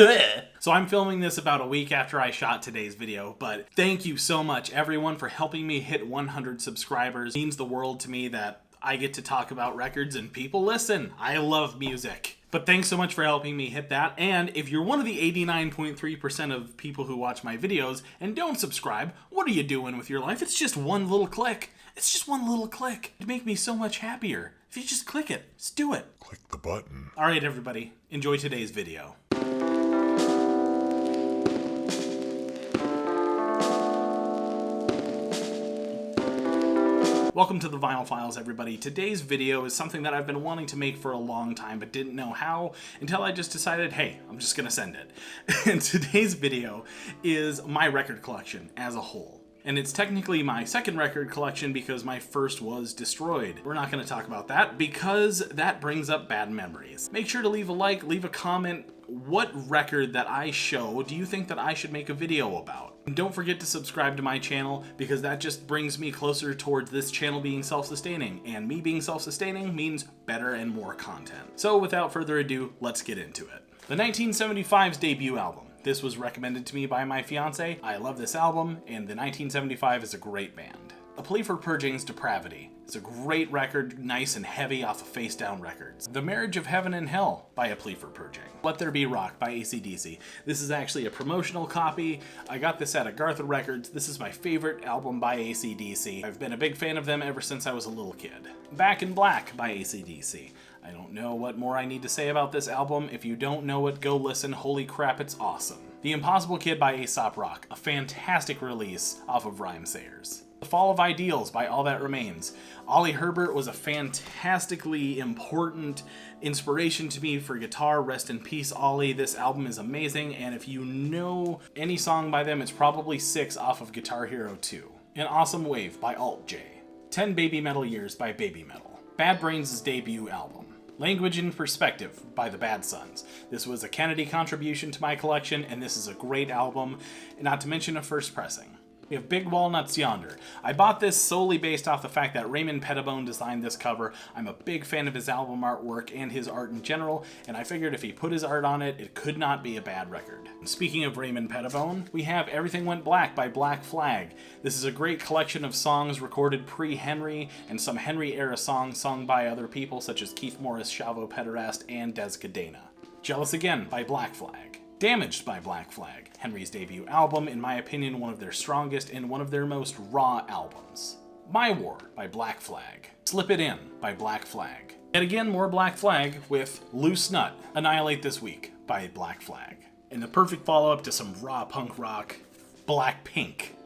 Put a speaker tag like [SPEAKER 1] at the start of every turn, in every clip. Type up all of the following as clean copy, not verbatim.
[SPEAKER 1] So I'm filming this about a week after I shot today's video, but thank you so much everyone for helping me hit 100 subscribers. It means the world to me that I get to talk about records and people listen. I love music. But thanks so much for helping me hit that. And if you're one of the 89.3% of people who watch my videos and don't subscribe, what are you doing with your life? It's just one little click. It's just one little click. It'd make me so much happier. If you just click it, just do it.
[SPEAKER 2] Click the button.
[SPEAKER 1] All right, everybody, enjoy today's video. Welcome to the Vinyl Files, everybody. Today's video is something that I've been wanting to make for a long time, but didn't know how until I just decided, hey, I'm just gonna send it. And today's video is my record collection as a whole. And it's technically my second record collection because my first was destroyed. We're not gonna talk about that because that brings up bad memories. Make sure to leave a like, leave a comment. What record that I show do you think that I should make a video about? And don't forget to subscribe to my channel because that just brings me closer towards this channel being self-sustaining, and me being self-sustaining means better and more content. So without further ado, let's get into it. The 1975's debut album. This was recommended to me by my fiance. I love this album, and the 1975 is a great band. A Plea for Purging's Depravity. It's a great record, nice and heavy off of Face Down Records. The Marriage of Heaven and Hell by A Plea for Purging. Let There Be Rock by AC/DC. This is actually a promotional copy. I got this at Agartha Records. This is my favorite album by AC/DC. I've been a big fan of them ever since I was a little kid. Back in Black by AC/DC. I don't know what more I need to say about this album. If you don't know it, go listen. Holy crap, it's awesome. The Impossible Kid by Aesop Rock. A fantastic release off of Rhymesayers. The Fall of Ideals by All That Remains. Ollie Herbert was a fantastically important inspiration to me for guitar. Rest in peace, Ollie. This album is amazing, and if you know any song by them, it's probably 6 off of Guitar Hero 2. An Awesome Wave by Alt J. 10 Baby Metal Years by Baby Metal. Bad Brains' debut album. Language in Perspective by the Bad Sons. This was a Kennedy contribution to my collection, and this is a great album, not to mention a first pressing. We have Big Walnuts Yonder. I bought this solely based off the fact that Raymond Pettibone designed this cover. I'm a big fan of his album artwork and his art in general, and I figured if he put his art on it, it could not be a bad record. And speaking of Raymond Pettibone, we have Everything Went Black by Black Flag. This is a great collection of songs recorded pre-Henry, and some Henry-era songs sung by other people such as Keith Morris, Chavo Pederast, and Des Cadena. Jealous Again by Black Flag. Damaged by Black Flag, Henry's debut album, in my opinion one of their strongest and one of their most raw albums. My War by Black Flag. Slip It In by Black Flag. Yet again more Black Flag with Loose Nut, Annihilate This Week by Black Flag. And the perfect follow-up to some raw punk rock, Black Pink,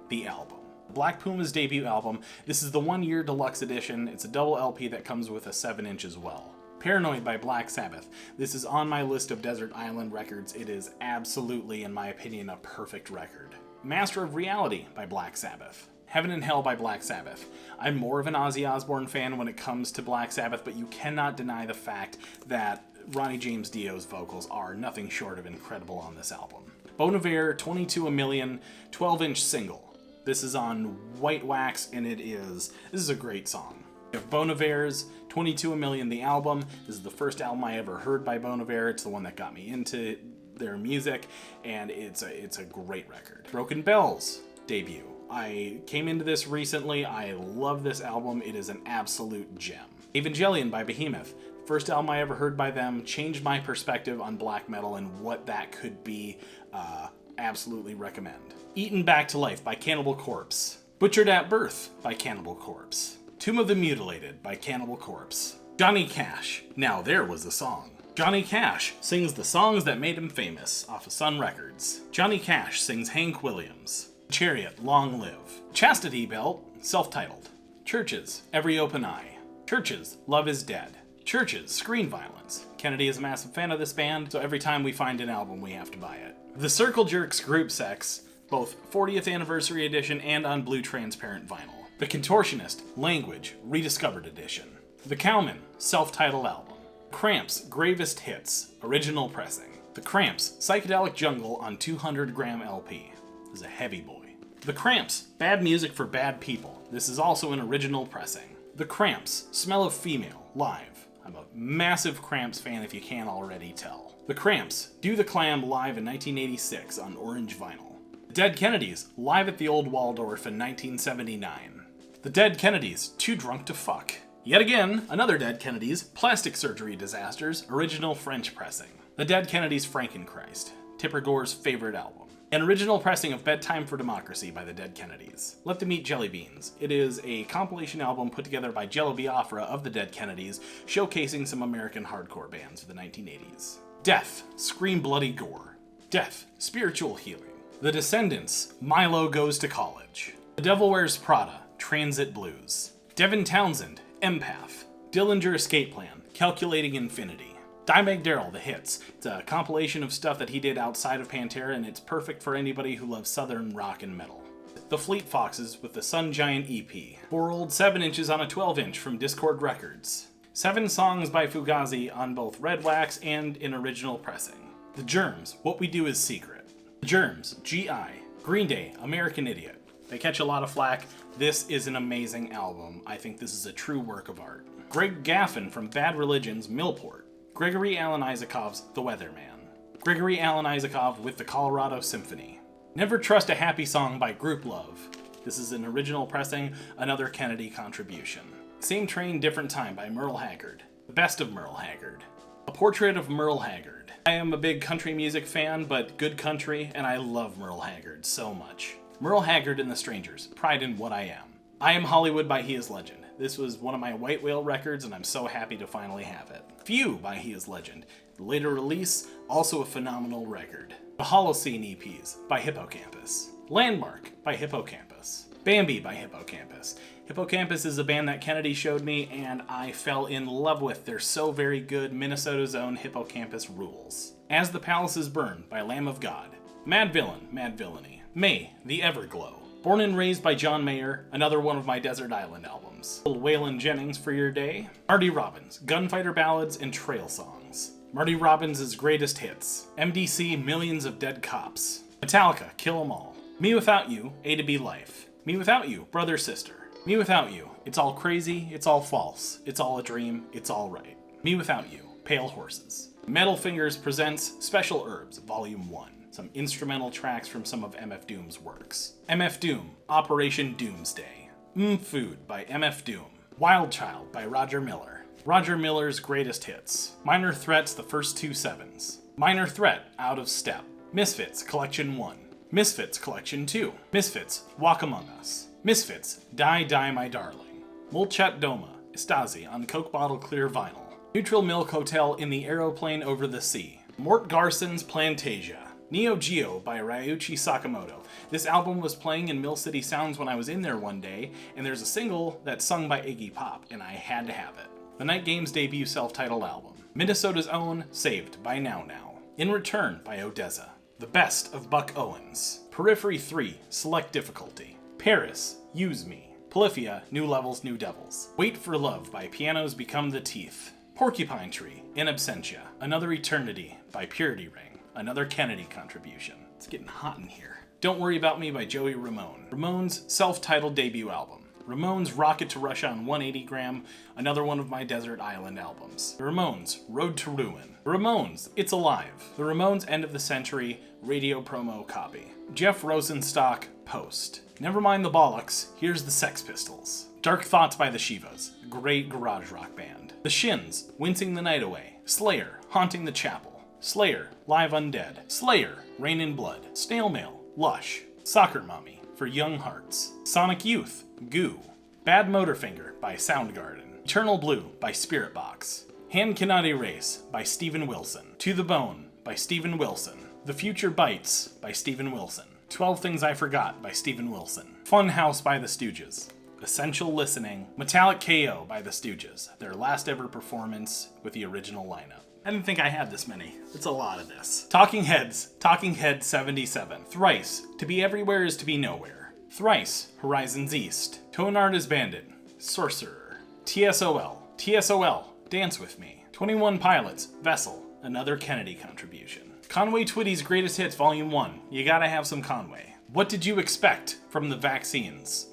[SPEAKER 1] the album. Black Puma's debut album. This is the 1-year deluxe edition. It's a double LP that comes with a 7-inch as well. Paranoid by Black Sabbath. This is on my list of Desert Island records. It is absolutely, in my opinion, a perfect record. Master of Reality by Black Sabbath. Heaven and Hell by Black Sabbath. I'm more of an Ozzy Osbourne fan when it comes to Black Sabbath, but you cannot deny the fact that Ronnie James Dio's vocals are nothing short of incredible on this album. Bon Iver, 22 A Million, 12-inch single. This is on White Wax, and this is a great song. We have Bon Iver's 22 A Million, the album. This is the first album I ever heard by Bon Iver. It's the one that got me into their music, and it's a great record. Broken Bells debut. I came into this recently. I love this album. It is an absolute gem. Evangelion by Behemoth. First album I ever heard by them. Changed my perspective on black metal and what that could be. Absolutely recommend. Eaten Back to Life by Cannibal Corpse. Butchered at Birth by Cannibal Corpse. Tomb of the Mutilated by Cannibal Corpse. Johnny Cash. Now there was a song. Johnny Cash sings the songs that made him famous off of Sun Records. Johnny Cash sings Hank Williams. Chariot, Long Live. Chastity Belt, self-titled. Churches, Every Open Eye. Churches, Love Is Dead. Churches, Screen Violence. Kennedy is a massive fan of this band, so every time we find an album, we have to buy it. The Circle Jerks Group Sex, both 40th Anniversary Edition and on blue transparent vinyl. The Contortionist, Language, Rediscovered Edition. The Cowmen, self-titled album. Cramps, Gravest Hits, original pressing. The Cramps, Psychedelic Jungle on 200-gram LP. This is a heavy boy. The Cramps, Bad Music for Bad People. This is also an original pressing. The Cramps, Smell of Female, live. I'm a massive Cramps fan if you can't already tell. The Cramps, Do the Clam live in 1986 on orange vinyl. The Dead Kennedys, live at the Old Waldorf in 1979. The Dead Kennedys, Too Drunk to Fuck. Yet again, another Dead Kennedys, Plastic Surgery Disasters, original French pressing. The Dead Kennedys, Frankenchrist, Tipper Gore's favorite album. An original pressing of Bedtime for Democracy by the Dead Kennedys. Let Them Eat Jelly Beans. It is a compilation album put together by Jello Biafra of the Dead Kennedys, showcasing some American hardcore bands of the 1980s. Death, Scream Bloody Gore. Death, Spiritual Healing. The Descendants, Milo Goes to College. The Devil Wears Prada, Transit Blues. Devin Townsend, Empath. Dillinger Escape Plan, Calculating Infinity. Dimebag Darrell, The Hits. It's a compilation of stuff that he did outside of Pantera, and it's perfect for anybody who loves southern rock and metal. The Fleet Foxes with the Sun Giant EP. 4 old 7 inches on a 12-inch from Discord Records. 7 songs by Fugazi on both red wax and in original pressing. The Germs, What We Do Is Secret. The Germs, G.I. Green Day, American Idiot. They catch a lot of flack. This is an amazing album. I think this is a true work of art. Greg Gaffin from Bad Religion's Millport. Gregory Alan Isakov's The Weatherman. Gregory Alan Isakov with the Colorado Symphony. Never Trust a Happy Song by Group Love. This is an original pressing, another Kennedy contribution. Same Train, Different Time by Merle Haggard. The Best of Merle Haggard. A Portrait of Merle Haggard. I am a big country music fan, but good country, and I love Merle Haggard so much. Merle Haggard and the Strangers, Pride in What I Am. I Am Hollywood by He Is Legend. This was one of my White Whale records, and I'm so happy to finally have it. Few by He Is Legend. Later release, also a phenomenal record. The Holocene EPs by Hippocampus. Landmark by Hippocampus. Bambi by Hippocampus. Hippocampus is a band that Kennedy showed me, and I fell in love with. They're so very good. Minnesota's own Hippocampus rules. As the Palaces Burn by Lamb of God. Mad Villain, Mad Villainy. May, The Everglow. Born and Raised by John Mayer, another one of my Desert Island albums. Waylon Jennings for your day. Marty Robbins, Gunfighter Ballads and Trail Songs. Marty Robbins' Greatest Hits. MDC, Millions of Dead Cops. Metallica, Kill 'Em All. Me Without You, A to B Life. Me Without You, Brother Sister. Me Without You, It's All Crazy, It's All False, It's All a Dream, It's All Right. Me Without You, Pale Horses. Metal Fingers presents Special Herbs, Volume 1. Some instrumental tracks from some of MF Doom's works. MF Doom, Operation Doomsday. Food by MF Doom. Wild Child by Roger Miller. Roger Miller's Greatest Hits. Minor Threats, the First 2 Sevens. Minor Threat, Out of Step. Misfits, Collection 1. Misfits, Collection 2. Misfits, Walk Among Us. Misfits, Die Die My Darling. Molchat Doma, Stasi on Coke Bottle Clear Vinyl. Neutral Milk Hotel in the Aeroplane Over the Sea. Mort Garson's Plantasia. Neo Geo by Ryuichi Sakamoto. This album was playing in Mill City Sounds when I was in there one day, and there's a single that's sung by Iggy Pop, and I had to have it. The Night Games' debut self-titled album. Minnesota's own Saved by Now Now. In Return by Odessa. The Best of Buck Owens. Periphery 3, Select Difficulty. Paris, Use Me. Polyphia, New Levels, New Devils. Wait for Love by Pianos Become the Teeth. Porcupine Tree, In Absentia. Another Eternity by Purity Ring. Another Kennedy contribution. It's getting hot in here. Don't Worry About Me by Joey Ramone. Ramone's self-titled debut album. Ramones' Rocket to Russia on 180 gram, another one of my Desert Island albums. The Ramones' Road to Ruin. The Ramones' It's Alive. The Ramones' End of the Century radio promo copy. Jeff Rosenstock, Post. Never mind the Bollocks, here's the Sex Pistols. Dark Thoughts by the Shivas, great garage rock band. The Shins, Wincing the Night Away. Slayer, Haunting the Chapel. Slayer, Live Undead. Slayer, Rain in Blood. Snail Mail, Lush. Soccer Mommy, For Young Hearts. Sonic Youth, Goo. Bad Motorfinger by Soundgarden. Eternal Blue by Spirit Box. Hand Cannot Erase by Steven Wilson. To the Bone by Steven Wilson. The Future Bites by Steven Wilson. 12 Things I Forgot by Steven Wilson. Funhouse by the Stooges. Essential Listening. Metallic KO by the Stooges. Their last ever performance with the original lineup. I didn't think I had this many. It's a lot of this. Talking Heads, Talking Head 77. Thrice, To Be Everywhere is to Be Nowhere. Thrice, Horizons East. Tonard is Bandit. Sorcerer. TSOL, TSOL, Dance With Me. 21 Pilots, Vessel, another Kennedy contribution. Conway Twitty's Greatest Hits Volume 1. You gotta have some Conway. What Did You Expect from the Vaccines?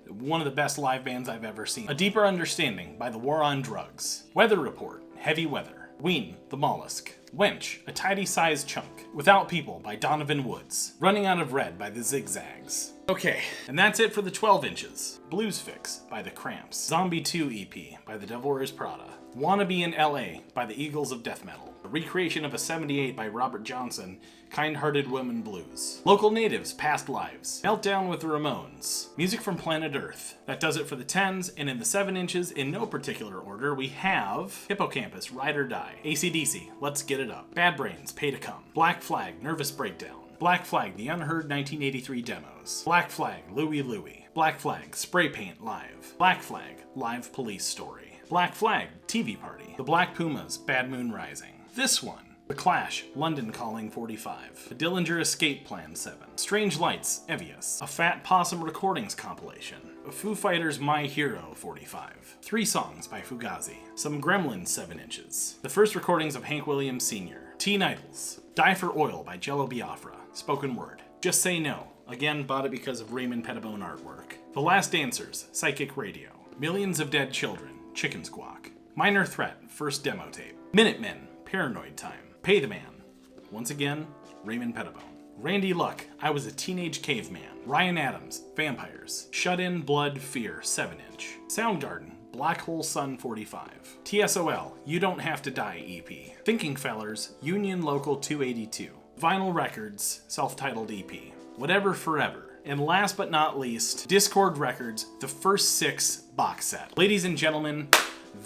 [SPEAKER 1] One of the best live bands I've ever seen. A Deeper Understanding by The War on Drugs. Weather Report, Heavy Weather. Ween, the Mollusk. Wench, a tidy-sized chunk. Without People by Donovan Woods. Running Out of Red by the Zigzags. Okay, and that's it for the 12 inches. Blues Fix by the Cramps. Zombie 2 EP by the Devil Wears Prada. Wannabe in LA by the Eagles of Death Metal. A recreation of a 78 by Robert Johnson, Kind-Hearted Women Blues. Local Natives, Past Lives. Meltdown with the Ramones. Music from Planet Earth. That does it for the 10s, and in the 7 inches, in no particular order, we have Hippocampus, Ride or Die. AC/DC, Let's Get It Up. Bad Brains, Pay to Come. Black Flag, Nervous Breakdown. Black Flag, The Unheard 1983 Demos. Black Flag, Louie Louie. Black Flag, Spray Paint Live. Black Flag, Live Police Story. Black Flag, TV Party. The Black Pumas, Bad Moon Rising. This one, The Clash, London Calling 45. The Dillinger Escape Plan 7. Strange Lights, Evius. A Fat Possum Recordings compilation. A Foo Fighters My Hero 45. 3 songs by Fugazi. Some Gremlins 7 inches. The first recordings of Hank Williams Sr. Teen Idols. Die for Oil by Jello Biafra. Spoken Word. Just Say No. Again, bought it because of Raymond Pettibone artwork. The Last Dancers, Psychic Radio. Millions of Dead Children, Chicken Squawk. Minor Threat, first demo tape. Minutemen, Paranoid Time. Pay the Man. Once again, Raymond Pettibone. Randy Luck, I Was a Teenage Caveman. Ryan Adams, Vampires. Shut In, Blood, Fear, 7 inch. Soundgarden, Black Hole Sun 45. TSOL, You Don't Have to Die EP. Thinking Fellers, Union Local 282. Vinyl Records, self-titled EP. Whatever Forever. And last but not least, Discord Records, the first 6 box set. Ladies and gentlemen,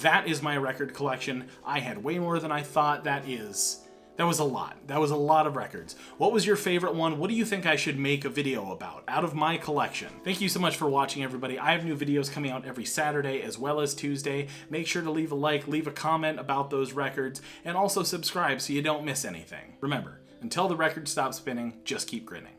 [SPEAKER 1] that is my record collection. I had way more than I thought. That was a lot. That was a lot of records. What was your favorite one? What do you think I should make a video about out of my collection? Thank you so much for watching, everybody. I have new videos coming out every Saturday as well as Tuesday. Make sure to leave a like, leave a comment about those records, and also subscribe so you don't miss anything. Remember, until the record stops spinning, just keep grinning.